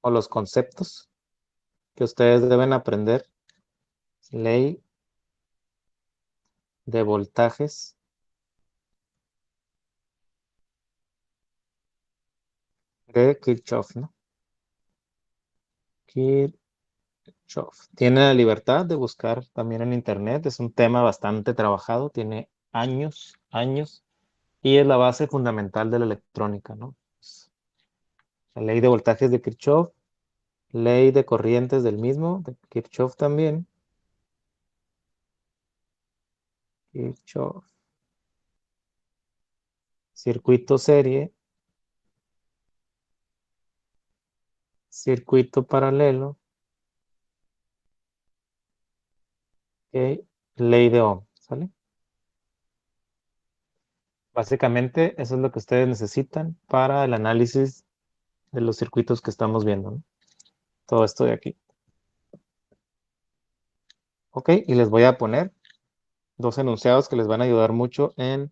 o los conceptos que ustedes deben aprender. Ley de voltajes de Kirchhoff, ¿no? Kirchhoff. Tiene la libertad de buscar también en internet. Es un tema bastante trabajado. Tiene años, años. Y es la base fundamental de la electrónica, ¿no? La ley de voltajes de Kirchhoff. Ley de corrientes del mismo, de Kirchhoff también. Kirchhoff. Circuito serie. Circuito paralelo. Ok. Ley de Ohm, ¿sale? Básicamente, eso es lo que ustedes necesitan para el análisis de los circuitos que estamos viendo, ¿no? Todo esto de aquí. Ok, y les voy a poner dos enunciados que les van a ayudar mucho en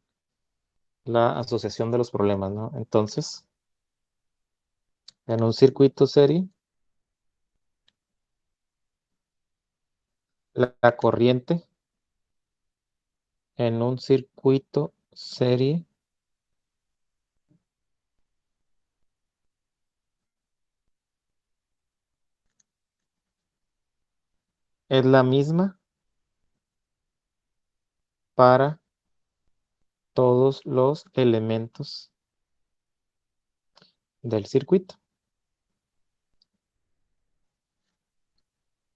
la asociación de los problemas, ¿no? Entonces, en un circuito serie, la corriente en un circuito serie es la misma para todos los elementos del circuito.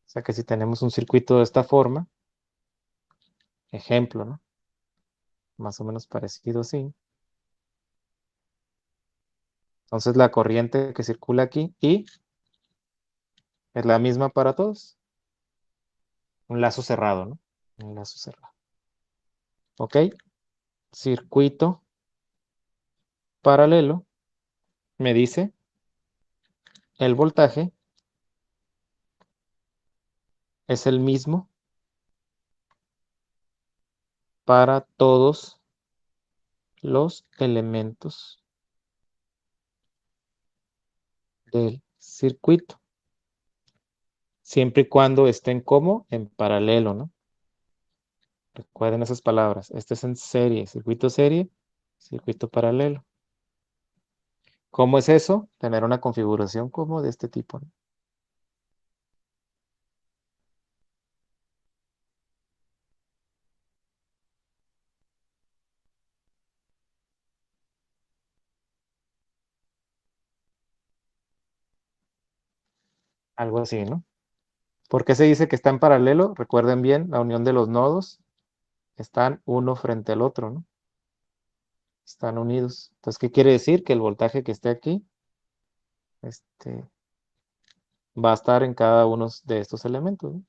O sea que si tenemos un circuito de esta forma, ejemplo, ¿no? Más o menos parecido así. Entonces la corriente que circula aquí y es la misma para todos. Un lazo cerrado, ¿no? Un lazo cerrado. Ok. Circuito paralelo me dice el voltaje es el mismo para todos los elementos del circuito. Siempre y cuando estén como en paralelo, ¿no? Recuerden esas palabras. Este es en serie, circuito paralelo. ¿Cómo es eso? Tener una configuración como de este tipo, ¿no? Algo así, ¿no? ¿Por qué se dice que está en paralelo? Recuerden bien, la unión de los nodos están uno frente al otro, ¿no? Están unidos. Entonces, ¿qué quiere decir? Que el voltaje que esté aquí, este, va a estar en cada uno de estos elementos, ¿no?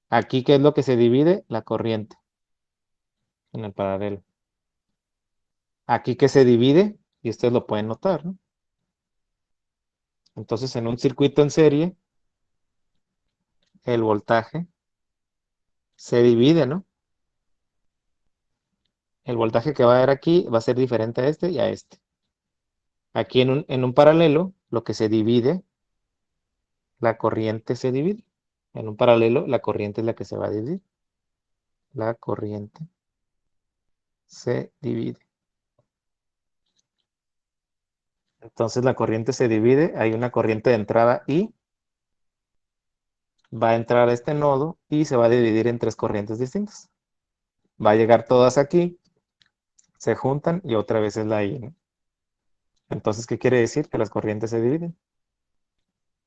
Aquí, ¿qué es lo que se divide? La corriente en el paralelo. Aquí que se divide, y ustedes lo pueden notar, ¿no? Entonces, en un circuito en serie, el voltaje se divide, ¿no? El voltaje que va a haber aquí va a ser diferente a este y a este. Aquí en un paralelo, lo que se divide, la corriente se divide. En un paralelo, la corriente es la que se va a dividir. La corriente se divide. Entonces la corriente se divide, hay una corriente de entrada I, va a entrar a este nodo y se va a dividir en tres corrientes distintas. Va a llegar todas aquí, se juntan y otra vez es la I, ¿no? Entonces, ¿qué quiere decir? Que las corrientes se dividen.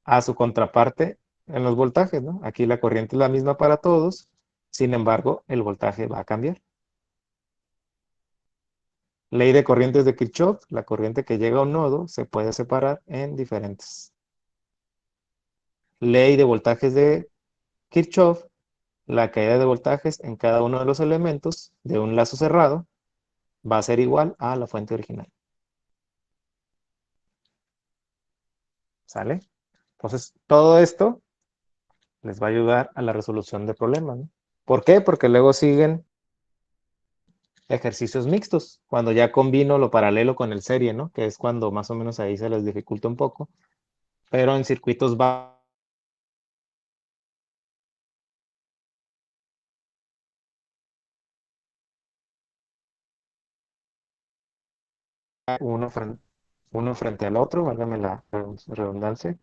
A su contraparte en los voltajes, ¿no? Aquí la corriente es la misma para todos, sin embargo, el voltaje va a cambiar. Ley de corrientes de Kirchhoff, la corriente que llega a un nodo se puede separar en diferentes. Ley de voltajes de Kirchhoff, la caída de voltajes en cada uno de los elementos de un lazo cerrado va a ser igual a la fuente original. ¿Sale? Entonces, todo esto les va a ayudar a la resolución de problemas, ¿no? ¿Por qué? Porque luego siguen ejercicios mixtos, cuando ya combino lo paralelo con el serie, ¿no? Que es cuando más o menos ahí se les dificulta un poco. pero en circuitos va uno frente, uno frente al otro, válgame la redundancia,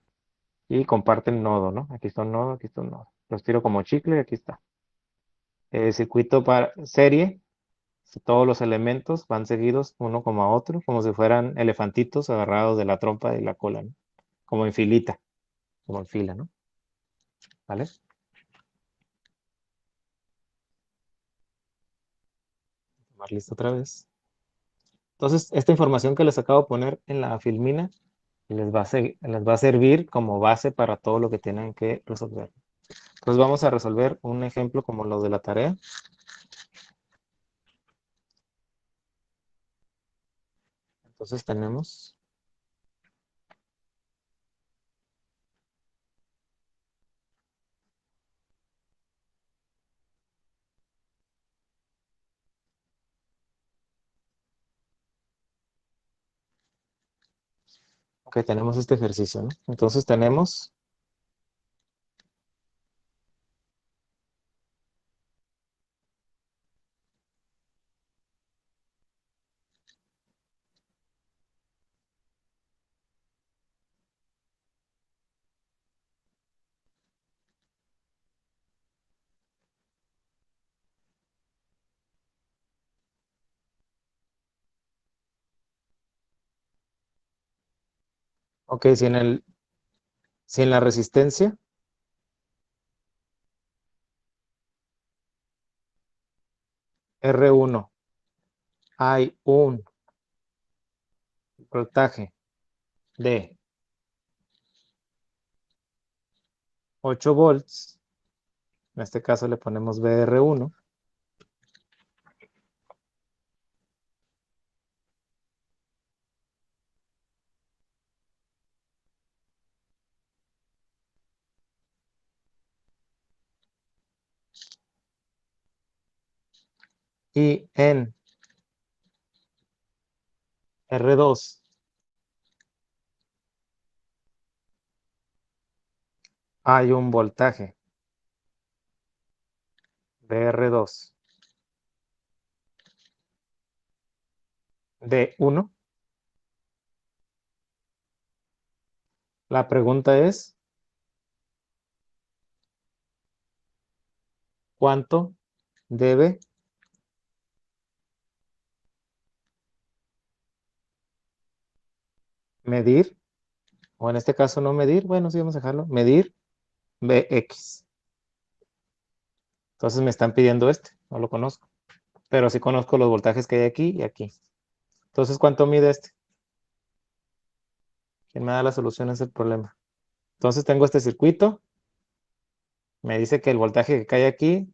y comparten nodo, ¿no? Aquí está un nodo, aquí está un nodo. Los tiro como chicle y aquí está. Circuito para serie, todos los elementos van seguidos uno como a otro, como si fueran elefantitos agarrados de la trompa y la cola, ¿no? Como en filita, como en fila, ¿no? ¿Vale? Más listo otra vez. Entonces, esta información que les acabo de poner en la filmina les va a servir como base para todo lo que tienen que resolver. Entonces vamos a resolver un ejemplo como lo de la tarea. Entonces tenemos, ok, tenemos este ejercicio, ¿no? Entonces tenemos, ok, si en la resistencia R1 hay un voltaje de 8 volts, en este caso le ponemos VR1, y en R2 hay un voltaje de R2 de 1, la pregunta es, ¿cuánto debe medir? O en este caso no medir, bueno, sí vamos a dejarlo, medir Bx. Entonces me están pidiendo este, no lo conozco, pero sí conozco los voltajes que hay aquí y aquí. Entonces, ¿cuánto mide este? ¿Quién me da la solución a ese problema? Entonces tengo este circuito, me dice que el voltaje que cae aquí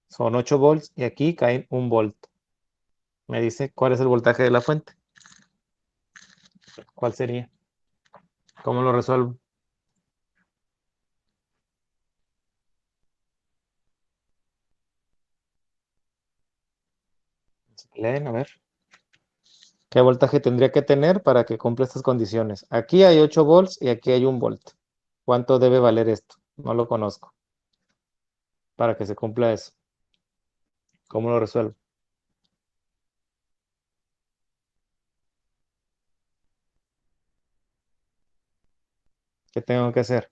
son 8 volts y aquí cae 1 volt. Me dice cuál es el voltaje de la fuente. ¿Cuál sería? ¿Cómo lo resuelvo? Leen, a ver. ¿Qué voltaje tendría que tener para que cumpla estas condiciones? Aquí hay 8 volts y aquí hay 1 volt. ¿Cuánto debe valer esto? No lo conozco. Para que se cumpla eso. ¿Cómo lo resuelvo? ¿Qué tengo que hacer?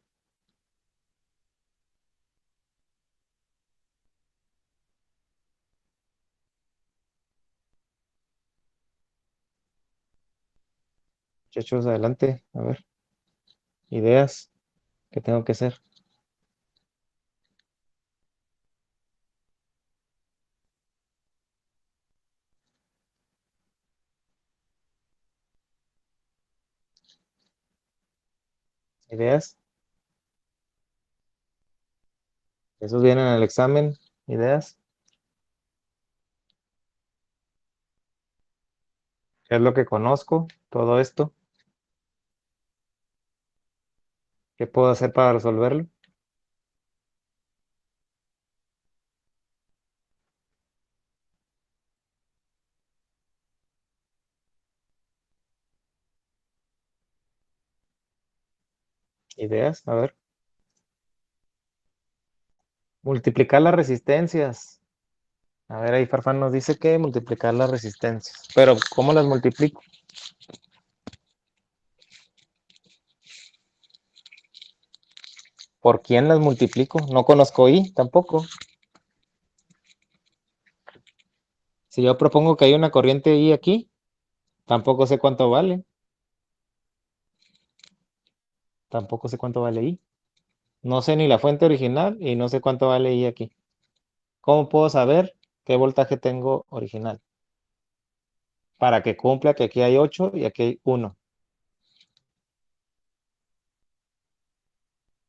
Muchachos, adelante. A ver, ideas. ¿Qué tengo que hacer? ¿Ideas? ¿Esos vienen en el examen? ¿Ideas? ¿Qué es lo que conozco? Todo esto. ¿Qué puedo hacer para resolverlo? Ideas, a ver. Multiplicar las resistencias. A ver, ahí Farfán nos dice que multiplicar las resistencias. Pero, ¿cómo las multiplico? ¿Por quién las multiplico? No conozco I tampoco. Si yo propongo que hay una corriente I aquí, tampoco sé cuánto vale. Tampoco sé cuánto vale I. No sé ni la fuente original y no sé cuánto vale I aquí. ¿Cómo puedo saber qué voltaje tengo original? Para que cumpla que aquí hay 8 y aquí hay 1.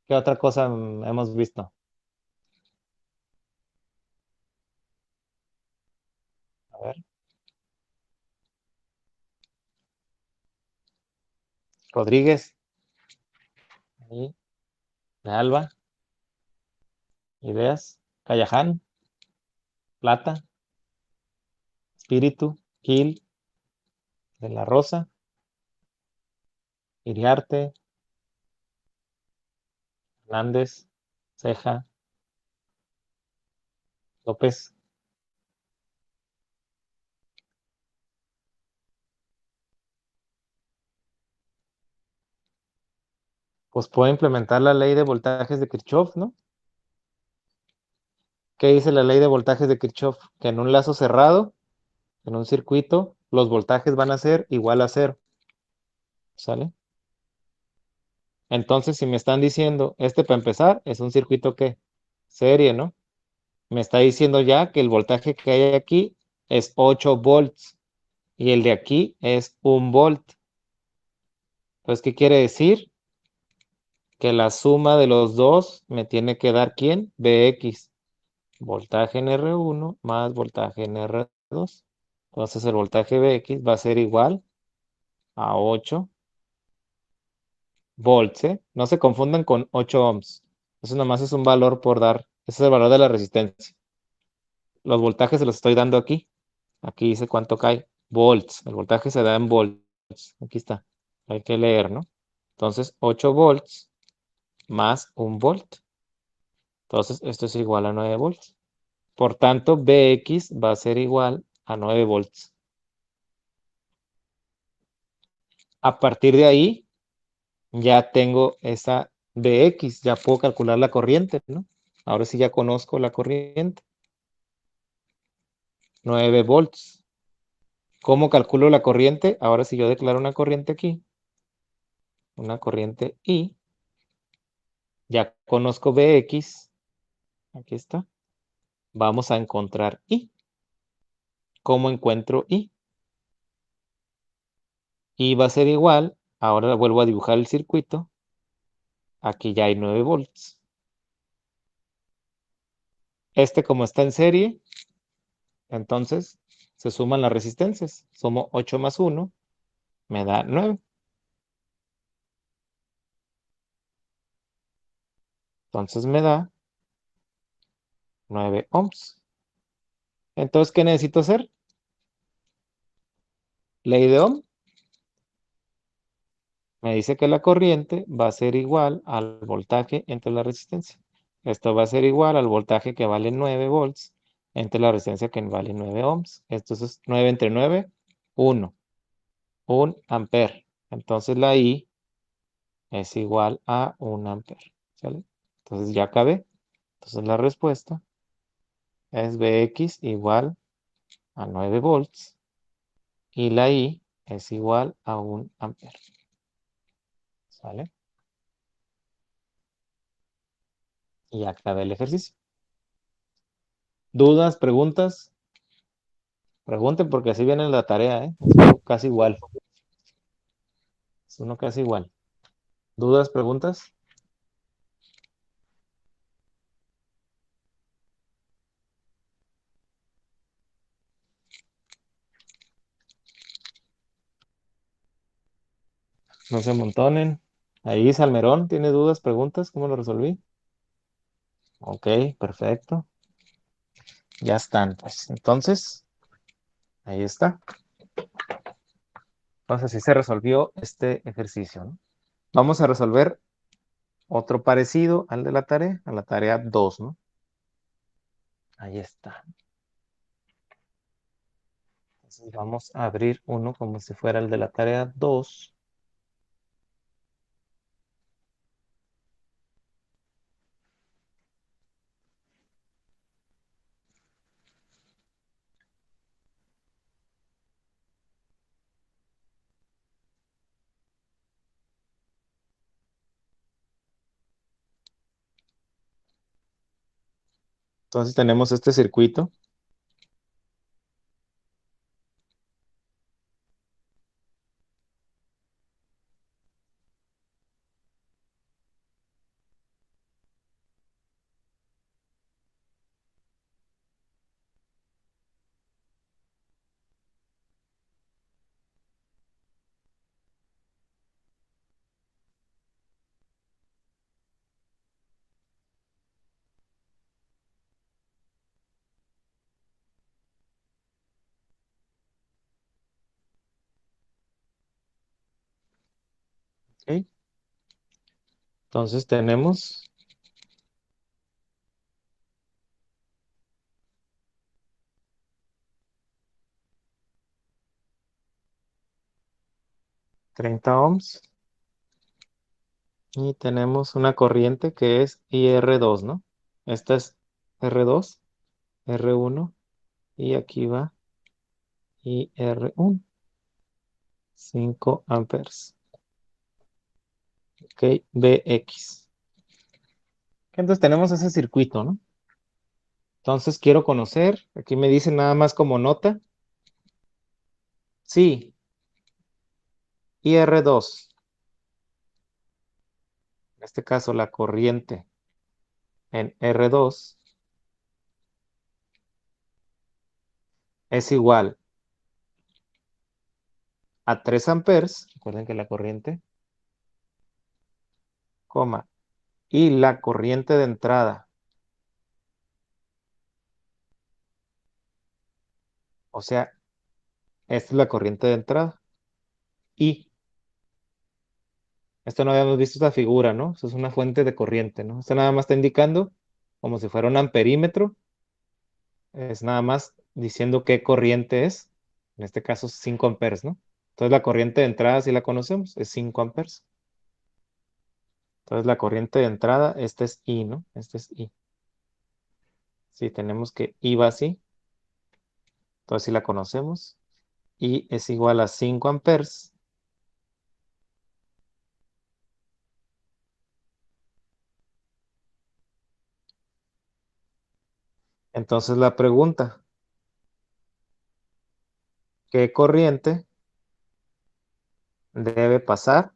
¿Qué otra cosa hemos visto? A ver, Rodríguez y de Alba, Ideas, Callaján, Plata, Espíritu, Gil, de la Rosa, Iriarte, Hernández, Ceja, López. Pues puedo implementar la ley de voltajes de Kirchhoff, ¿no? ¿Qué dice la ley de voltajes de Kirchhoff? Que en un lazo cerrado, en un circuito, los voltajes van a ser igual a cero, ¿sale? Entonces, si me están diciendo, para empezar, es un circuito ¿qué? Serie, ¿no? Me está diciendo ya que el voltaje que hay aquí es 8 volts y el de aquí es 1 volt. Entonces, ¿qué quiere decir? Que la suma de los dos me tiene que dar ¿quién? Bx. Voltaje en R1 más voltaje en R2. Entonces el voltaje Bx va a ser igual a 8 volts, ¿eh? No se confundan con 8 ohms. Eso nomás es un valor por dar. Ese es el valor de la resistencia. Los voltajes se los estoy dando aquí. Aquí dice cuánto cae. Volts. El voltaje se da en volts. Aquí está. Hay que leer, ¿no? Entonces 8 volts más 1 volt. Entonces esto es igual a 9 volts. Por tanto, Bx va a ser igual a 9 volts. A partir de ahí, ya tengo esa Bx, ya puedo calcular la corriente, ¿no? Ahora sí ya conozco la corriente. 9 volts. ¿Cómo calculo la corriente? Ahora si yo declaro una corriente aquí, una corriente I, ya conozco Bx, aquí está. Vamos a encontrar I. ¿Cómo encuentro I? I va a ser igual, ahora vuelvo a dibujar el circuito, aquí ya hay 9 volts. Como está en serie, entonces se suman las resistencias. Sumo 8 más 1, me da 9. Entonces me da 9 ohms. Entonces, ¿qué necesito hacer? Ley de Ohm me dice que la corriente va a ser igual al voltaje entre la resistencia. Esto va a ser igual al voltaje que vale 9 volts entre la resistencia que vale 9 ohms. Esto es 9 entre 9, 1. 1 ampere. Entonces la I es igual a 1 ampere. ¿Sale? Entonces ya acabé. Entonces la respuesta es Bx igual a 9 volts y la I es igual a 1 ampere. ¿Sale? Y acabé el ejercicio. ¿Dudas, preguntas? Pregunten porque así viene la tarea, ¿eh? Es uno casi igual. Es uno casi igual. ¿Dudas, preguntas? No se amontonen. Ahí Salmerón, ¿tiene dudas, preguntas? ¿Cómo lo resolví? Ok, perfecto. Ya están, pues. Entonces, ahí está. Entonces, así se resolvió este ejercicio, ¿no? Vamos a resolver Otro parecido al de la tarea, a la tarea 2, ¿no? Ahí está. Entonces vamos a abrir uno como si fuera el de la tarea 2. Entonces tenemos este circuito. ¿Ok? Entonces tenemos 30 ohms y tenemos una corriente que es IR2, ¿no? Esta es R2, R1 y aquí va IR1, 5 amperes. Ok, BX. Entonces tenemos ese circuito, ¿no? Entonces quiero conocer, aquí me dice nada más como nota, sí, IR2, en este caso la corriente en R2 es igual a 3 amperes, recuerden que la corriente, coma, y la corriente de entrada, o sea, esta es la corriente de entrada, y esto no habíamos visto esta figura, ¿no? Eso es una fuente de corriente, ¿no? Esto nada más está indicando como si fuera un amperímetro, es nada más diciendo qué corriente es, en este caso 5 amperes, ¿no? Entonces la corriente de entrada, si la conocemos, es 5 amperes. Entonces la corriente de entrada, esta es I, ¿no? Esta es I. Si tenemos que I va así, entonces si la conocemos, I es igual a 5 amperes. Entonces la pregunta, ¿qué corriente debe pasar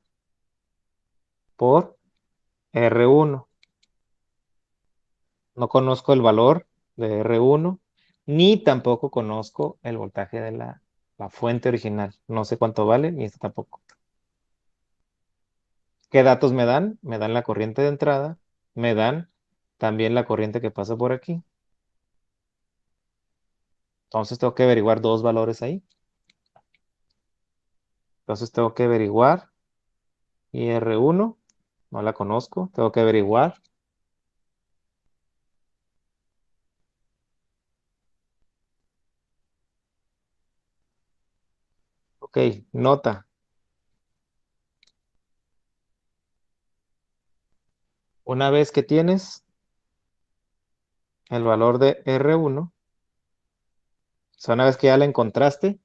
por R1? No conozco el valor de R1, ni tampoco conozco el voltaje de la fuente original. No sé cuánto vale, ni esto tampoco. ¿Qué datos me dan? Me dan la corriente de entrada, me dan también la corriente que pasa por aquí. Entonces tengo que averiguar dos valores ahí. Entonces tengo que averiguar IR1, no la conozco, tengo que averiguar. Ok, nota. Una vez que tienes el valor de R1, o sea, una vez que ya la encontraste,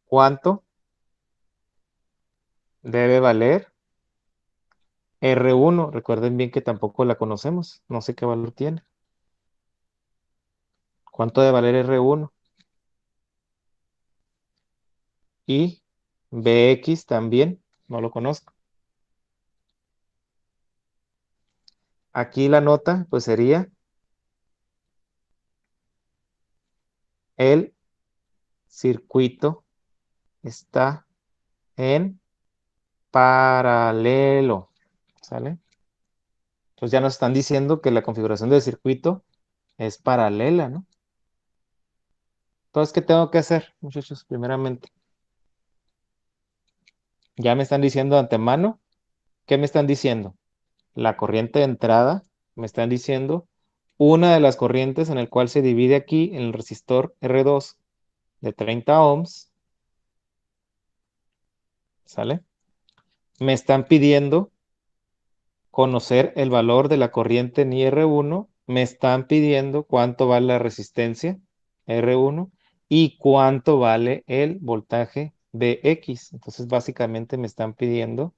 ¿cuánto debe valer R1? Recuerden bien que tampoco la conocemos, no sé qué valor tiene. ¿Cuánto debe valer R1? Y BX también, no lo conozco. Aquí la nota, pues sería el circuito está en paralelo, ¿sale? Entonces ya nos están diciendo que la configuración del circuito es paralela, ¿no? Entonces, ¿qué tengo que hacer, muchachos? Primeramente, ya me están diciendo de antemano, ¿qué me están diciendo? La corriente de entrada, me están diciendo una de las corrientes en el cual se divide aquí en el resistor R2 de 30 ohms, ¿sale? Me están pidiendo conocer el valor de la corriente en IR1, me están pidiendo cuánto vale la resistencia R1 y cuánto vale el voltaje BX. Entonces, básicamente me están pidiendo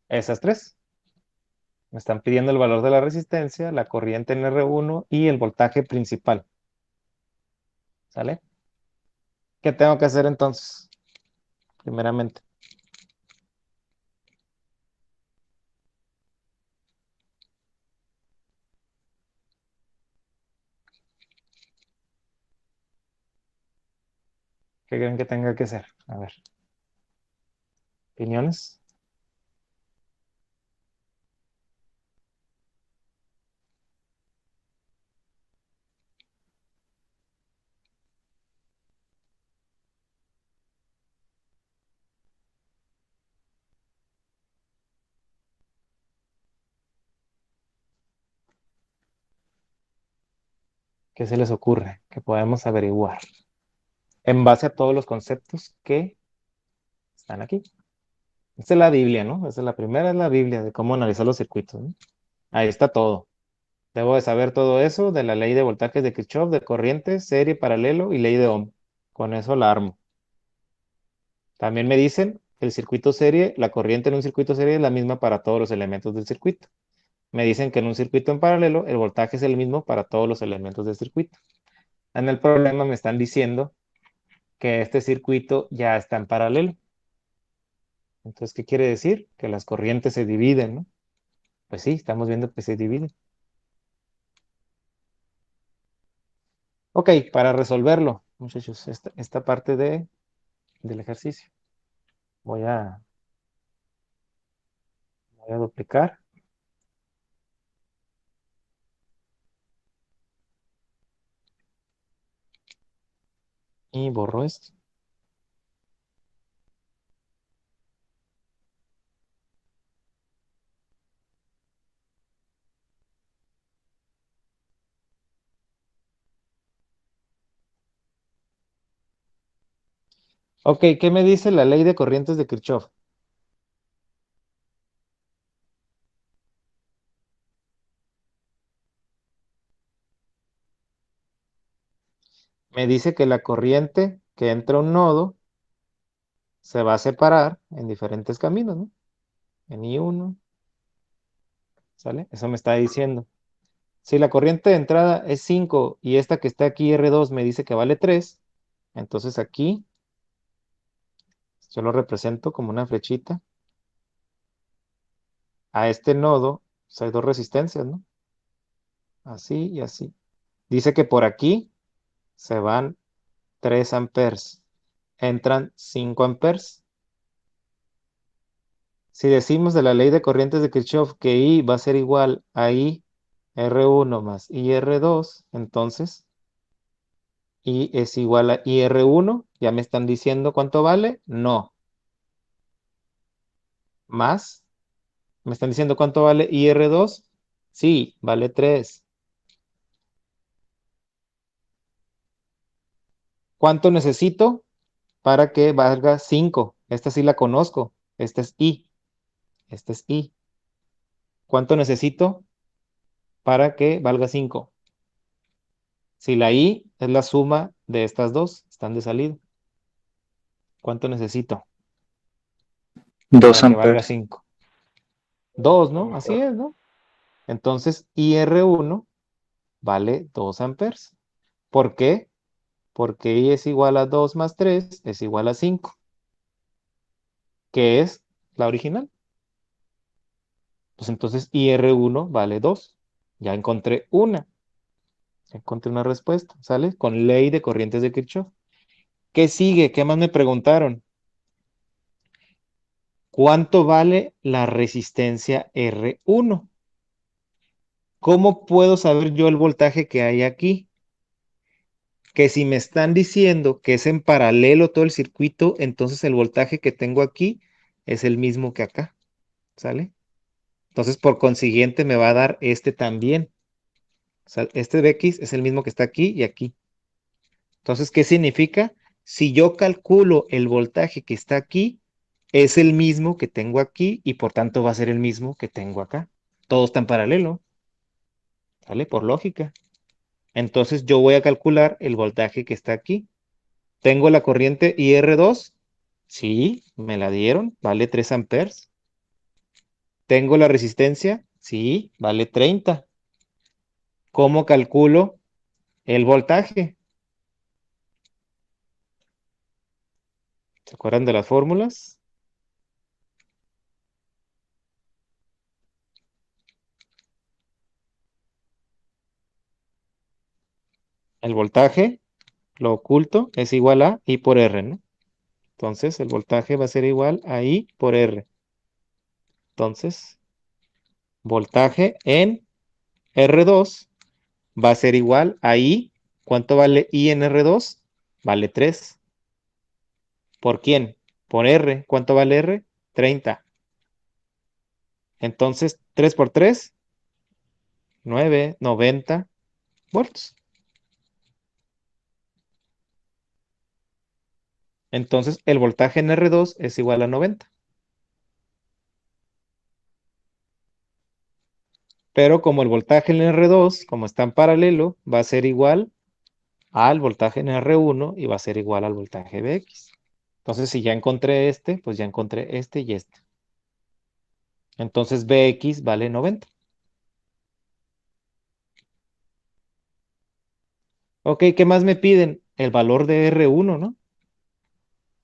esas tres. Me están pidiendo el valor de la resistencia, la corriente en R1 y el voltaje principal. ¿Sale? ¿Qué tengo que hacer entonces? Primeramente, ¿qué creen que tenga que hacer? A ver, opiniones. ¿Qué se les ocurre que podemos averiguar en base a todos los conceptos que están aquí? Esta es la Biblia, ¿no? Esta es la primera, es la Biblia de cómo analizar los circuitos, ¿no? Ahí está todo. Debo de saber todo eso de la ley de voltajes de Kirchhoff, de corriente, serie, paralelo y ley de Ohm. Con eso la armo. También me dicen que el circuito serie, la corriente en un circuito serie es la misma para todos los elementos del circuito. Me dicen que en un circuito en paralelo el voltaje es el mismo para todos los elementos del circuito. En el problema me están diciendo que este circuito ya está en paralelo. Entonces, ¿qué quiere decir? Que las corrientes se dividen, ¿no? Pues sí, estamos viendo que se dividen. Ok, para resolverlo, muchachos, esta parte del ejercicio. Voy a, voy a duplicar y borro esto. Ok, ¿qué me dice la ley de corrientes de Kirchhoff? Me dice que la corriente que entra a un nodo se va a separar en diferentes caminos, ¿no? En I1, ¿sale? Eso me está diciendo. Si la corriente de entrada es 5 y esta que está aquí, R2, me dice que vale 3, entonces aquí yo lo represento como una flechita. A este nodo pues, hay dos resistencias, ¿no? Así y así. Dice que por aquí se van 3 amperes. Entran 5 amperes. Si decimos de la ley de corrientes de Kirchhoff que I va a ser igual a I R1 más IR2, entonces I es igual a IR1. ¿Ya me están diciendo cuánto vale? No. Más. ¿Me están diciendo cuánto vale IR2? Sí, vale 3. ¿Cuánto necesito para que valga 5? Esta sí la conozco. Esta es I. Esta es I. ¿Cuánto necesito para que valga 5? Si la I es la suma de estas dos, están de salida. ¿Cuánto necesito 2 para que valga amperes. 5? 2, ¿no? Así es, ¿no? Entonces, IR1 vale 2 amperes. ¿Por qué? Porque I es igual a 2 más 3 es igual a 5, que es la original. Pues entonces IR1 vale 2. Ya encontré una respuesta, ¿sale? Con ley de corrientes de Kirchhoff. ¿Qué sigue? ¿Qué más me preguntaron? ¿Cuánto vale la resistencia R1? ¿Cómo puedo saber yo el voltaje que hay aquí? Que si me están diciendo que es en paralelo todo el circuito, entonces el voltaje que tengo aquí es el mismo que acá, ¿sale? Entonces, por consiguiente, me va a dar este también. O sea, este X es el mismo que está aquí y aquí. Entonces, ¿qué significa? Si yo calculo el voltaje que está aquí, es el mismo que tengo aquí y por tanto va a ser el mismo que tengo acá. Todo está en paralelo, ¿sale? Por lógica. Entonces, yo voy a calcular el voltaje que está aquí. ¿Tengo la corriente IR2? Sí, me la dieron, vale 3 amperes. ¿Tengo la resistencia? Sí, vale 30. ¿Cómo calculo el voltaje? ¿Se acuerdan de las fórmulas? El voltaje, lo oculto, es igual a I por R, ¿no? Entonces, el voltaje va a ser igual a I por R. Entonces, voltaje en R2 va a ser igual a I. ¿Cuánto vale I en R2? Vale 3. ¿Por quién? Por R. ¿Cuánto vale R? 30. Entonces, 3 por 3, 9, 90 volts. Entonces, el voltaje en R2 es igual a 90. Pero como el voltaje en R2, como está en paralelo, va a ser igual al voltaje en R1 y va a ser igual al voltaje de X. Entonces, si ya encontré este, pues ya encontré este y este. Entonces, Bx vale 90. Ok, ¿qué más me piden? El valor de R1, ¿no?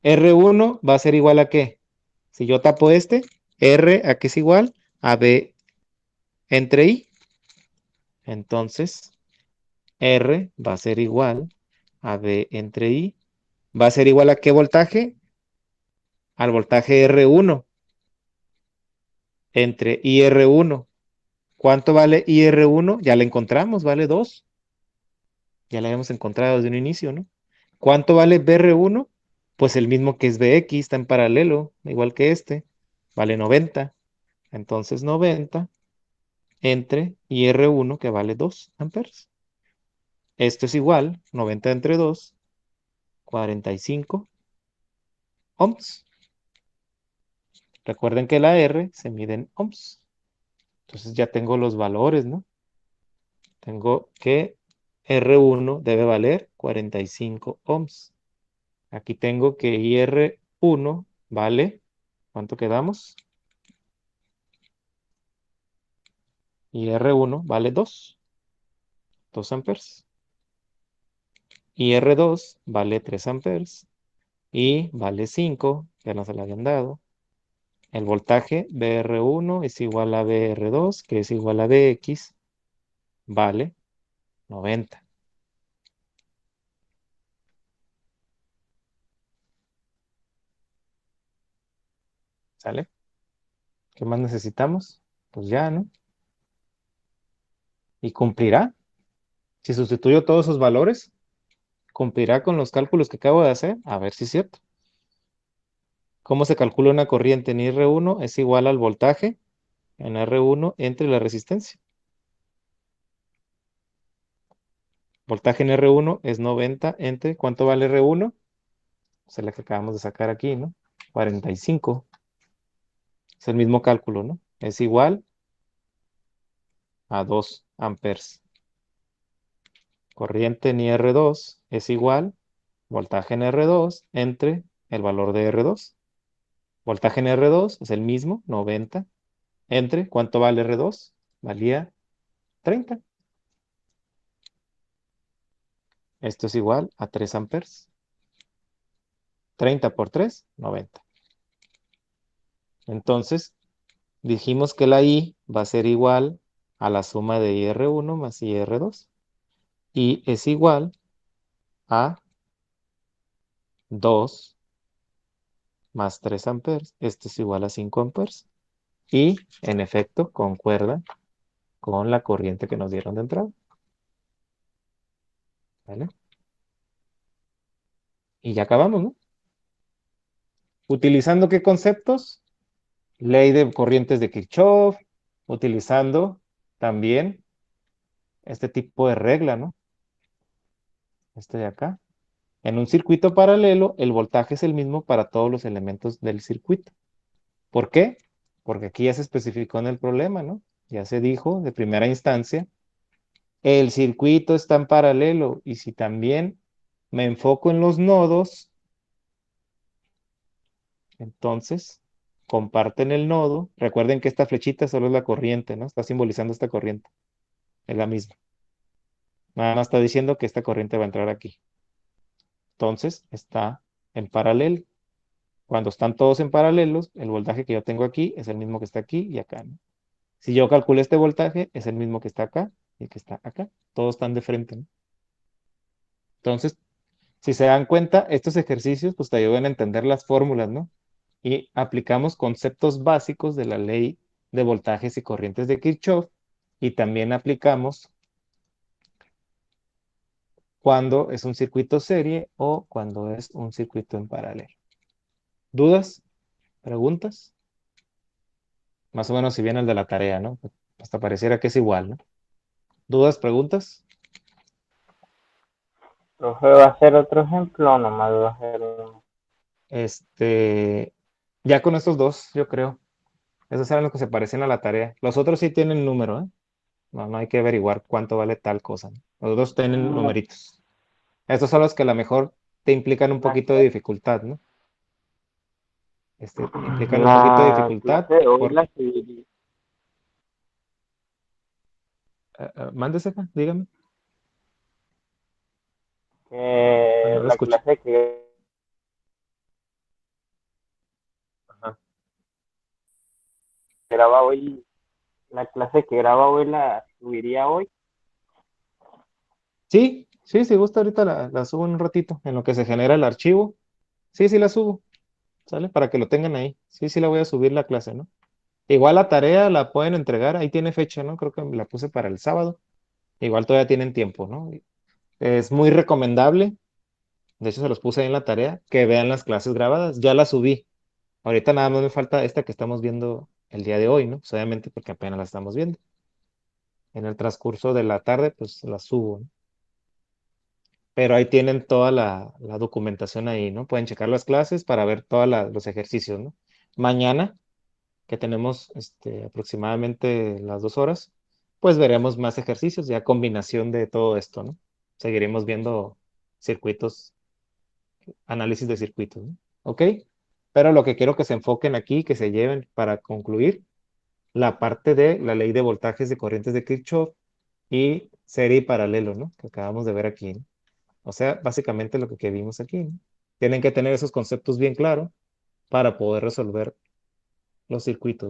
R1 va a ser igual a ¿qué? Si yo tapo este, R a qué es igual a B entre I. Entonces, R va a ser igual a B entre I. ¿Va a ser igual a qué voltaje? Al voltaje R1 entre IR1. ¿Cuánto vale IR1? Ya la encontramos, vale 2. Ya la habíamos encontrado desde un inicio, ¿no? ¿Cuánto vale BR1? Pues el mismo que es BX, está en paralelo, igual que este. Vale 90. Entonces 90 entre IR1 que vale 2 amperes. Esto es igual, 90 entre 2, 45 ohms. Recuerden que la R se mide en ohms. Entonces ya tengo los valores, ¿no? Tengo que R1 debe valer 45 ohms. Aquí tengo que IR1 vale, ¿cuánto quedamos? IR1 vale 2 amperes. IR2 vale 3 amperes y vale 5, ya no se la habían dado. El voltaje BR1 es igual a BR2, que es igual a BX, vale 90. ¿Sale? ¿Qué más necesitamos? Pues ya, ¿no? Y cumplirá. Si sustituyo todos esos valores, cumplirá con los cálculos que acabo de hacer. A ver si es cierto. ¿Cómo se calcula una corriente en R1? Es igual al voltaje en R1 entre la resistencia. Voltaje en R1 es 90 entre, ¿cuánto vale R1? Es la que acabamos de sacar aquí, ¿no? 45. Es el mismo cálculo, ¿no? Es igual a 2 amperes. Corriente en R2 es igual, voltaje en R2 entre el valor de R2. Voltaje en R2 es el mismo, 90, entre, ¿cuánto vale R2? Valía 30. Esto es igual a 3 amperes. 30 por 3, 90. Entonces, dijimos que la I va a ser igual a la suma de IR1 más IR2. Y es igual a 2 más 3 amperes. Esto es igual a 5 amperes. Y, en efecto, concuerda con la corriente que nos dieron de entrada. ¿Vale? Y ya acabamos, ¿no? ¿Utilizando qué conceptos? Ley de corrientes de Kirchhoff, utilizando también este tipo de regla, ¿no? Este de acá. En un circuito paralelo, el voltaje es el mismo para todos los elementos del circuito. ¿Por qué? Porque aquí ya se especificó en el problema, ¿no? Ya se dijo de primera instancia, el circuito está en paralelo y si también me enfoco en los nodos, entonces comparten el nodo. Recuerden que esta flechita solo es la corriente, ¿no? Está simbolizando esta corriente. Es la misma. Nada más está diciendo que esta corriente va a entrar aquí. Entonces está en paralelo. Cuando están todos en paralelos, el voltaje que yo tengo aquí es el mismo que está aquí y acá, ¿no? Si yo calculo este voltaje, es el mismo que está acá y el que está acá. Todos están de frente, ¿no? Entonces, si se dan cuenta, estos ejercicios pues te ayudan a entender las fórmulas, ¿no? Y aplicamos conceptos básicos de la ley de voltajes y corrientes de Kirchhoff y también aplicamos cuando es un circuito serie o cuando es un circuito en paralelo. ¿Dudas? ¿Preguntas? Más o menos si viene el de la tarea, ¿no? Hasta pareciera que es igual, ¿no? ¿Dudas? ¿Preguntas? Profe, ¿va a hacer otro ejemplo o nomás va a hacer uno? Este, ya con estos dos, yo creo. Esos eran los que se parecen a la tarea. Los otros sí tienen número, ¿eh? No, no hay que averiguar cuánto vale tal cosa, ¿no? Los dos tienen La, numeritos. Estos son los que a lo mejor te implican un la, poquito de dificultad, ¿no? Implican un poquito de la dificultad clase de hoy por... la seguiría. mándese acá, dígame. No lo La escucho. clase que Ajá. graba hoy, la clase que graba hoy la subiría hoy. Sí, sí, si gusta ahorita la subo en un ratito, en lo que se genera el archivo. Sí, sí la subo, ¿sale? Para que lo tengan ahí. Sí, sí la voy a subir la clase, ¿no? Igual la tarea la pueden entregar, ahí tiene fecha, ¿no? Creo que la puse para el sábado. Igual todavía tienen tiempo, ¿no? Es muy recomendable, de hecho se los puse ahí en la tarea, que vean las clases grabadas. Ya las subí. Ahorita nada más me falta esta que estamos viendo el día de hoy, ¿no? Pues obviamente porque apenas la estamos viendo. En el transcurso de la tarde, pues la subo, ¿no? Pero ahí tienen toda la documentación ahí, ¿no? Pueden checar las clases para ver todos los ejercicios, ¿no? Mañana, que tenemos aproximadamente las 2 horas, pues veremos más ejercicios, ya combinación de todo esto, ¿no? Seguiremos viendo circuitos, análisis de circuitos, ¿no? ¿Ok? Pero lo que quiero que se enfoquen aquí, que se lleven para concluir, la parte de la ley de voltajes de corrientes de Kirchhoff y serie y paralelo, ¿no? Que acabamos de ver aquí, ¿no? O sea, básicamente lo que vimos aquí, ¿no? Tienen que tener esos conceptos bien claros para poder resolver los circuitos.